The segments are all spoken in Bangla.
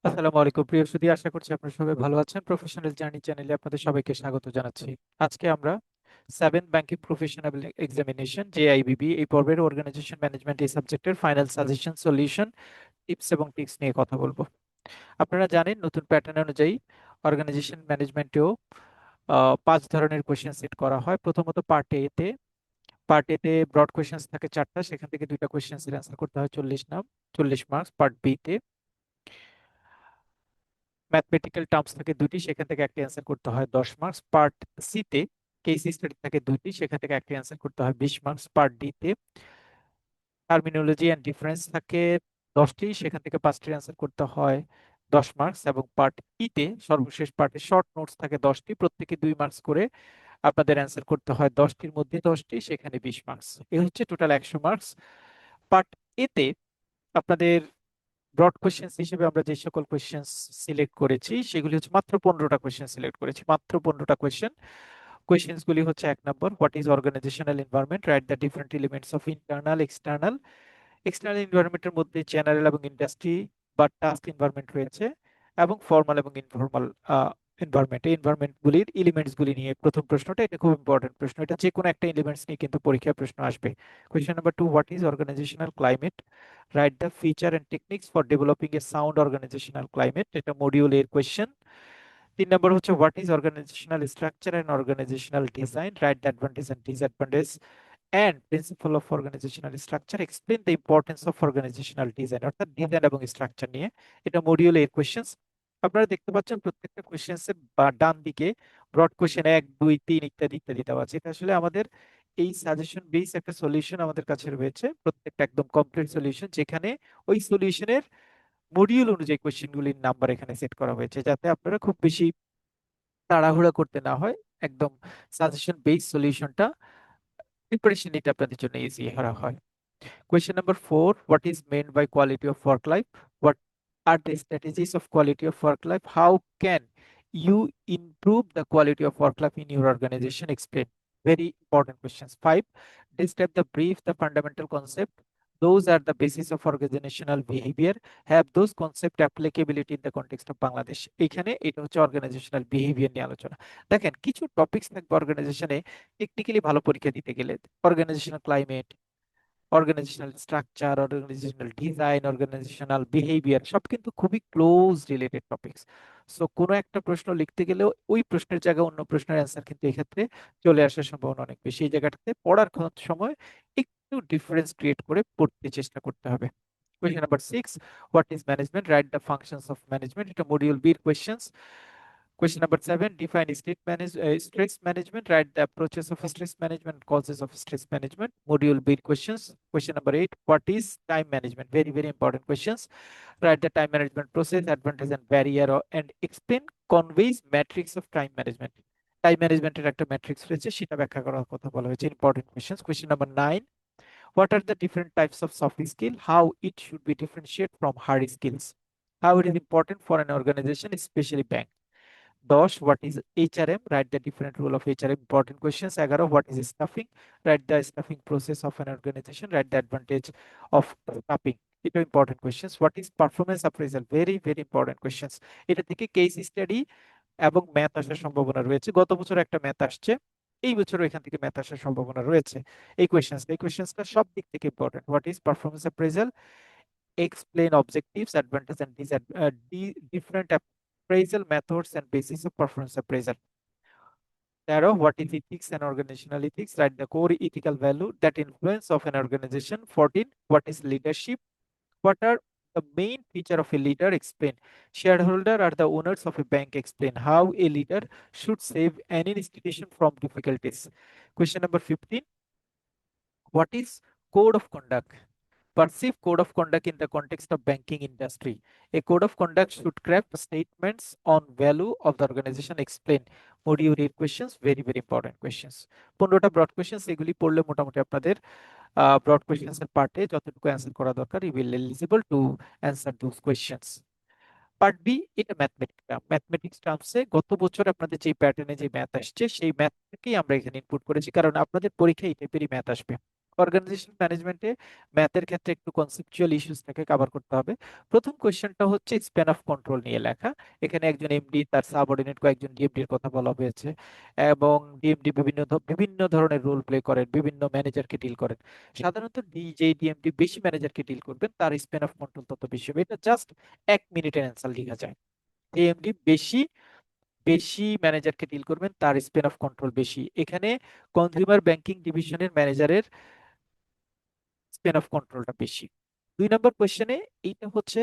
আসসালামু আলাইকুম প্রিয় সুধী, আশা করছি আপনারা সবাই ভালো আছেন। প্রফেশনাল জার্নি চ্যানেলে আপনাদের সবাইকে স্বাগত জানাচ্ছি। আজকে আমরা 7 ব্যাংকিং প্রফেশনাল এক্সামিনেশন জেআইবিবি এই পর্বের অর্গানাইজেশন ম্যানেজমেন্ট এই সাবজেক্টের ফাইনাল সাজেশন সলিউশন টিপস এবং ট্রিক্স নিয়ে কথা বলবো। আপনারা জানেন নতুন প্যাটার্ন অনুযায়ী অর্গানাইজেশন ম্যানেজমেন্টেও 5 ধরনের কোয়েশ্চেন সেট করা হয়। প্রথমত পার্ট এতে ব্রড কোয়েশ্চেন থাকে 4টা, সেখান থেকে 2টা কোয়েশ্চেন অ্যান্সার করতে হয় 40 মার্কস। পার্ট বিতে ম্যাথমেটিক্যাল টার্মস থাকে 2টি, সেখান থেকে একটা অ্যান্সার করতে হয় 10 মার্কস। পার্ট সিতে কেস স্টাডি থাকে 2টি, সেখান থেকে একটা অ্যান্সার করতে হয় 20 মার্কস। পার্ট ডিতে টার্মিনোলজি অ্যান্ড ডিফারেন্স থাকে 10টি, সেখান থেকে 5টির অ্যান্সার করতে হয় 10 মার্কস। এবং পার্ট ইতে সর্বশেষ পার্টে শর্ট নোটস থাকে 10টি, প্রত্যেকে 2 মার্কস করে আপনাদের অ্যান্সার করতে হয় 10টির মধ্যে 10টি, সেখানে 20 মার্কস। এ হচ্ছে টোটাল 100 মার্কস। পার্ট এতে আপনাদের ব্রড কোশ্চেন্স হিসেবে আমরা যে সকল কোশ্চেন্স সিলেক্ট করেছি সেগুলি হচ্ছে মাত্র 15টা কোশ্চেন সিলেক্ট করেছি, মাত্র 15টা কোশ্চেন। কোশ্চেন্স গুলি হচ্ছে: 1 নম্বর, what is organisational environment, right the different elements of internal external. External এনভায়রনমেন্টের মধ্যে জেনারেল এবং ইন্ডাস্ট্রি বা টাস্ক এনভায়রনমেন্ট রয়েছে, এবং ফর্মাল এবং ইনফর্মাল এনভায়রনমেন্ট। এই এনভায়রনমেন্ট গুলির এলিমেন্টস গুলি নিয়ে প্রথম প্রশ্নটা, এটা খুব ইম্পর্টেন্ট প্রশ্ন, এটা যে কোনো একটা এলিমেন্টস নিয়ে কিন্তু পরীক্ষায় প্রশ্ন আসবে। Question number 2, what is organizational climate, write the feature and techniques for developing a sound organizational climate, এটা মডিউল এর কোয়েশ্চেন। 3 নম্বর হচ্ছে what is organizational structure and organizational design, write the advantage and disadvantage and principle of organizational structure, explain the importance of organizational design, অর্থাৎ ডিজাইন এবং স্ট্রাকচার নিয়ে, এটা মডিউল এর কোশ্চেন্স। আপনারা দেখতে পাচ্ছেন প্রত্যেকটা কোশ্চেন্স এর বা ডান দিকে ব্রড কোশ্চেন 1, 2, 3 ইত্যাদি ইত্যাদি দেওয়া আছে। এটা আসলে আমাদের এই সাজেশন বেস একটা সলিউশন আমাদের কাছে রয়েছে, প্রত্যেকটা একদম কমপ্লিট সলিউশন, যেখানে ওই সলিউশনের মডিউল অনুযায়ী কোশ্চেনগুলির নাম্বার এখানে সেট করা হয়েছে, যাতে আপনারা খুব বেশি তাড়াহুড়া করতে না হয়। একদম সাজেশন বেস সলিউশনটা প্রিপারেশন নিতে আপনাদের জন্য ইজি করা হয়। Question number 4, what is meant by quality of work life? What are the strategies of quality of work life? How can you improve the quality of work life in your organization? Explain. Very important questions. 5, describe the brief, the fundamental concept. Those are the basis of organizational behavior. Have those concept applicability in the context of Bangladesh? এখানে এটা হচ্ছে অর্গানাইজেশনাল বিহেভিয়ার নিয়ে আলোচনা। দেখেন, কিছু টপিকস থাকবে অর্গানাইজেশনে টেকনিক্যালি ভালো পরীক্ষা দিতে গেলে, organizational climate, organizational structure, organizational design, organizational behaviour, সব কিন্তু খুবই ক্লোজ রিলেটেড টপিকস। সো কোনো একটা প্রশ্ন লিখতে গেলেও ওই প্রশ্নের জায়গায় অন্য প্রশ্নের অ্যান্সার কিন্তু এক্ষেত্রে চলে আসার সম্ভাবনা অনেক বেশি। এই জায়গাটাতে পড়ার সময় একটু ডিফারেন্স ক্রিয়েট করে পড়তে চেষ্টা করতে হবে। Question number 6, what is management? Write the functions of management. এটা মডিউল বির questions. Question number 7, define stress management. Write the approaches of stress management, causes of stress management. Module B questions. Question number 8, what is time management? Very, very important questions. Write the time management process, advantage and barrier, and explain conveys matrix of time management. Time management এর একটা ম্যাট্রিক্স রয়েছে, সেটা ব্যাখ্যা করার কথা বলা হয়েছে। Important questions. Question number 9, what are the different types of soft skill? How it should be differentiated from hard skills? How it is important for an organization, especially bank? 10, what is HRM? Write the different role of HRM. Important questions. 11, what is staffing? Write the staffing process of an organization. Write the advantage of staffing. এটা important questions. What is performance appraisal? Very very important questions. এটা থেকে কেস স্টাডি এবং ম্যাথ আসার সম্ভাবনা রয়েছে। গত বছর একটা ম্যাথ আসছে, এই বছরও এখান থেকে ম্যাথ আসার সম্ভাবনা রয়েছে। এই কোয়েশ্চেন্সটা সব দিক থেকে important. What is performance appraisal? Explain objectives, advantages, and different appraisal methods and basis of performance appraisal. 13, what is ethics and organizational ethics? Write the core ethical value that influence of an organization. 14, what is leadership? What are the main feature of a leader? Explain. Shareholder are the owners of a bank. Explain how a leader should save an institution from difficulties. Question number 15, what is code of conduct? Perceive code of conduct in the context of banking industry. A code of conduct should craft statements on value of the organization. Explain. Module A questions, very very important questions. 15টা ব্রড কোয়েশ্চেন্স, এগুলি পড়লে মোটামুটি আপনাদের ব্রড কোয়েশ্চেন্স এর পার্টে যতটুকু অ্যান্সার করা দরকার, you will eligible to answer those questions. Part B, এটা ম্যাথমেটিক্স টার্মসে গত বছর আপনাদের যে প্যাটার্নে যে ম্যাথ আসছে সেই ম্যাথ থেকেই আমরা এখানে ইনপুট করেছি, কারণ আপনাদের পরীক্ষায় এই টাইপেরই ম্যাথ আসবে। অর্গানাইজেশন ম্যানেজমেন্টে ম্যাথের ক্ষেত্রে একটু কনসেপচুয়াল ইস্যুসটাকে কভার করতে হবে। প্রথম কোয়েশ্চেনটা হচ্ছে স্প্যান অফ কন্ট্রোল নিয়ে লেখা। এখানে একজন এমডি তার সাবঅর্ডিনেট কয়েকজন ডিএমডির কথা বলা হয়েছে, এবং ডিএমডি বিভিন্ন ধরনের রোল প্লে করেন, বিভিন্ন ম্যানেজারকে ডিল করেন। সাধারণত যে ডিএমডি বেশি ম্যানেজারকে ডিল করবেন তার স্প্যান অফ কন্ট্রোল তত বেশি হবে। এটা জাস্ট 1 মিনিটের অ্যান্সার লেখা যায়। এমডি বেশি বেশি ম্যানেজারকে ডিল করবেন তার স্প্যান অফ কন্ট্রোল বেশি। এখানে কনজিউমার ব্যাংকিং ডিভিশনের ম্যানেজারের স্প্যান অফ কন্ট্রোলটা বেশি। 2 নম্বর কোয়েশ্চেনে এইটা হচ্ছে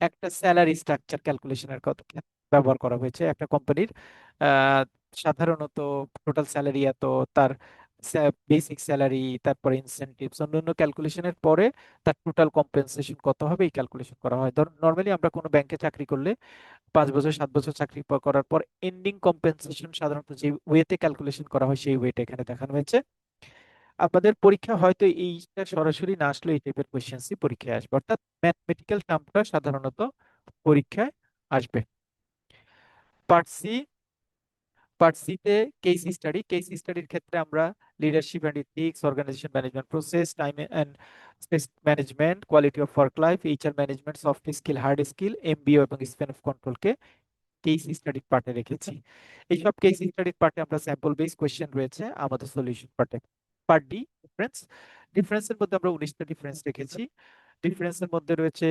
একটা স্যালারি স্ট্রাকচার ক্যালকুলেশনের কথা ব্যবহার করা হয়েছে। একটা কোম্পানির সাধারণত টোটাল স্যালারি এত, তার বেসিক স্যালারি, তারপরে ইনসেনটিভস, অন্যান্য ক্যালকুলেশনের পরে তার টোটাল কম্পেনসেশন কত হবে এই ক্যালকুলেশন করা হয়। ধর নর্মালি আমরা কোনো ব্যাংকে চাকরি করলে 5 বছর 7 বছর চাকরি করার পর এন্ডিং কম্পেনসেশন সাধারণত যে ওয়েতে ক্যালকুলেশন করা হয় সেই ওয়েটা এখানে দেখানো হয়েছে। আপনাদের পরীক্ষা হয়তো এইটা সরাসরি না আসলে এই টাইপের কোয়েশ্চেন্সই পরীক্ষায় আসবে, অর্থাৎ ম্যাথমেটিক্যাল টার্মটা সাধারণত পরীক্ষায় আসবে। পার্ট সি, পার্ট সিতে কেস স্টাডির ক্ষেত্রে আমরা leadership and ethics, organisation management process, time and space management, quality of work life, HR management, soft skill, hard skill, MBO এবং স্প্যান অফ কন্ট্রোলকে কেস স্টাডির পার্টে রেখেছি। এইসব কেস স্টাডির পার্টে আমরা স্যাম্পল বেস কোয়েশ্চেন রয়েছে আমাদের সলিউশন পার্টে। Part D, difference. ডিফারেন্সের মধ্যে আমরা 19টা ডিফারেন্স রেখেছি। ডিফারেন্সের মধ্যে রয়েছে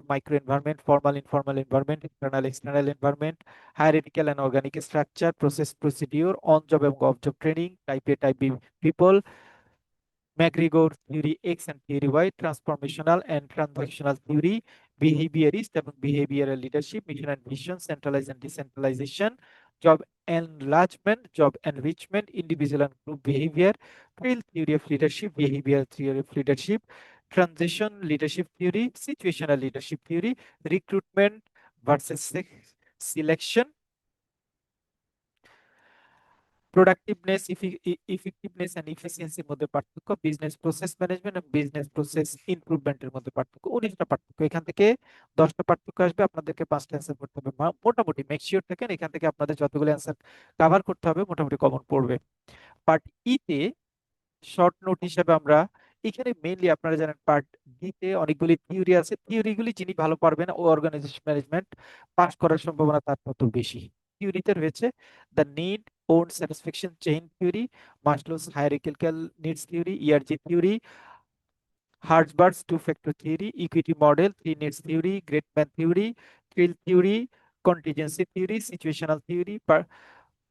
micro environment, formal informal environment, internal external environment, hierarchical and organic structure, process procedure, on job এবং off job training, type A type B people, McGregor theory X and theory Y, transformational and transactional theory, behaviourist এবং behavioural leadership, mission and vision, centralise and decentralisation, job enlargement, job enrichment, individual and group behaviour, field theory of leadership, behaviour theory of leadership, transition leadership theory, situational leadership theory, recruitment versus selection, productiveness, effectiveness and ইফিসিয়েন্সির মধ্যে পার্থক্য, বিজনেস প্রসেস ম্যানেজমেন্ট এবং বিজনেস প্রসেস ইমপ্রুভমেন্টের মধ্যে পার্থক্য। 19টা পার্থক্য, এখান থেকে 10টা পার্থক্য আসবে, আপনাদেরকে 5টা অ্যান্সার করতে হবে। মোটামুটি মেক শিওর থাকেন এখান থেকে আপনাদের যতগুলো অ্যান্সার কভার করতে হবে মোটামুটি কমন পড়বে। পার্ট তে শর্ট নোট হিসেবে আমরা এখানে মেইনলি, আপনারা জানেন পার্ট ডি তে অনেকগুলি থিওরি আছে, থিওরিগুলি যিনি ভালো পারবেন ও অর্গানাইজেশন ম্যানেজমেন্ট পাস করার সম্ভাবনা তার তত বেশি। থিওরিতে রয়েছে the need own satisfaction chain theory, Maslow's hierarchical needs theory, ERG theory, Herzberg's two factor theory, equity model, three needs theory, great man theory, thrill theory, contingency theory, situational theory.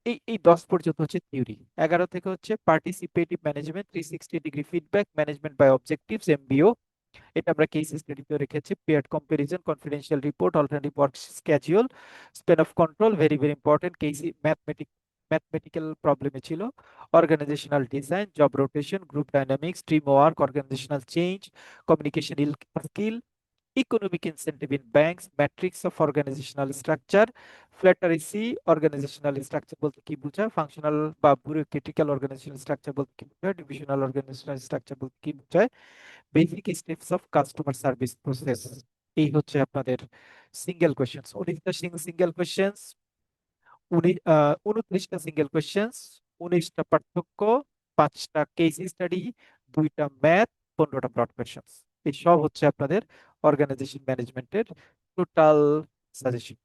এই এই 10 পর্যন্ত হচ্ছে থিওরি। 11 থেকে হচ্ছে participative management, 360 degree feedback, management by objectives, MBO. এটা আমরা কেস স্টাডিতে রেখেছি। Paired comparison, confidential report, alternative work schedule, span of control, very very important, case mathematical প্রবলেমে ছিল। Organisational design, job rotation, group dynamics, team work, organisational change, communication skill, economic incentive in banks, matrix of organisational structure, ফ্ল্যাটারিসি। অর্গানাইজেশনাল স্ট্রাকচার বলতে কি বোঝায়, ফাংশনাল বা ব্যুরোক্রেটিক্যাল অর্গানাইজেশনাল স্ট্রাকচার বলতে কি বোঝায়, ডিভিশনাল অর্গানাইজেশনাল স্ট্রাকচার বলতে কি বোঝায়, basic steps of customer service process. এই হচ্ছে আপনাদের সিঙ্গেল কোয়েশ্চেন্স, 19টা সিঙ্গেল কোয়েশ্চেন্স, 29টা সিঙ্গেল কোয়েশ্চেন্স, 19টা পার্থক্য, 5টা কেস স্টাডি, 2টা ম্যাথ, 15টা ব্রড কোয়েশ্চেন্স। এই সব হচ্ছে আপনাদের অর্গানাইজেশন ম্যানেজমেন্টের টোটাল সাজেশন।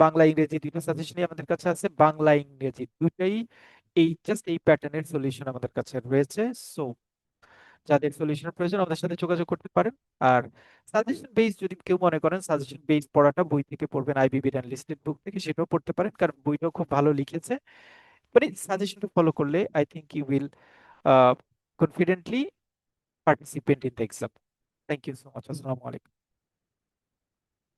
বাংলা ইংরেজি 2টা সাজেশনই আমাদের কাছে আছে, বাংলা ইংরেজি দুটাই এই জাস্ট এই প্যাটার্নের সলিউশন আমাদের কাছে রয়েছে। সো যাদের সলিউশনের প্রয়োজন আমাদের সাথে যোগাযোগ করতে পারেন। আর সাজেশন বেস যদি কেউ মনে করেন সাজেশন বেস পড়াটা বই থেকে পড়বেন, আইবিবি লিস্টেড বুক থেকে, সেটাও পড়তে পারেন, কারণ বইটাও খুব ভালো লিখেছে। মানে সাজেশনটা ফলো করলে I think you will confidently participate in the exam. Thank you so much. আসসালামু আলাইকুম।